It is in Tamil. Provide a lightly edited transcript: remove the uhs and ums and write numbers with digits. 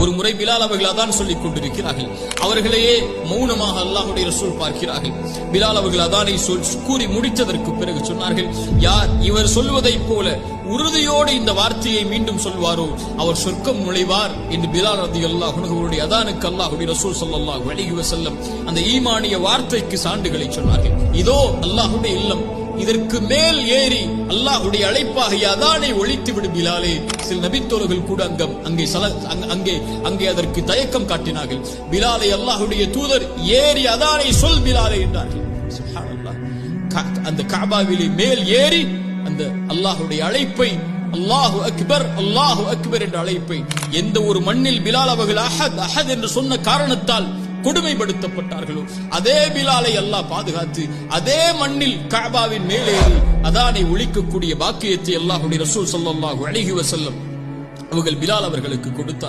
ஒரு முறை பிலால் அவர்கள் அதான் சொல்லிக் கொண்டிருக்கிறார்கள். அவர்களையே மௌனமாக அல்லாஹ்வுடைய ரசூல் பார்க்கிறார்கள். பிலால் அவர்கள் அதானை கூறி முடித்ததற்கு பிறகு சொன்னார்கள், யார் இவர் சொல்வதைப் போல உறுதியோடு இந்த வார்த்தையை மீண்டும் சொல்வாரோ அவர் சொர்க்கம் நுழைவார் என்று பிலால் ரலியல்லாஹு அன்ஹு அவருடைய அதானுக்கு அல்லாஹ்வுடைய ரசூல் ஸல்லல்லாஹு அலைஹி வஸல்லம் அந்த ஈமானிய வார்த்தைக்கு சான்றுகளை சொன்னார்கள். இதோ அல்லாஹ்வுடைய இல்லம், இதற்கு மேல் ஏறி அல்லாஹ்வுடைய அழைப்பாகிய அதானை ஒழித்து விடு பிலாலே. சில நபித்தோழர்கள் கூட அங்கே அதற்கு தயக்கம் காட்டினார்கள். பிலாலை அல்லாஹ்வுடைய தூதர் ஏறி அதானை சொல் பிலாலே என்றார்கள். சுப்ஹானல்லாஹ். அந்த கஅபாவிலே மேல் ஏறி அந்த அல்லாஹ்வுடைய அழைப்பை அல்லாஹு அக்பர் அல்லாஹு அக்பர் என்ற அழைப்பை எந்த ஒரு மண்ணில் பிலால் அவர்கள் அஹத் அஹத் என்று சொன்ன காரணத்தால் கொடுமைப்படுத்தப்பட்டார்களோ அதே பிலாலை அல்லாஹ் பாதுகாத்து அதே மண்ணில் கஅபாவின் மேலேறி அதானை ஒழிக்கக்கூடிய பாக்கியத்தை அல்லாஹ்வுடைய ரசூல் ஸல்லல்லாஹு அலைஹி வஸல்லம் அவர்கள் பிலால் அவர்களுக்கு கொடுத்தார்.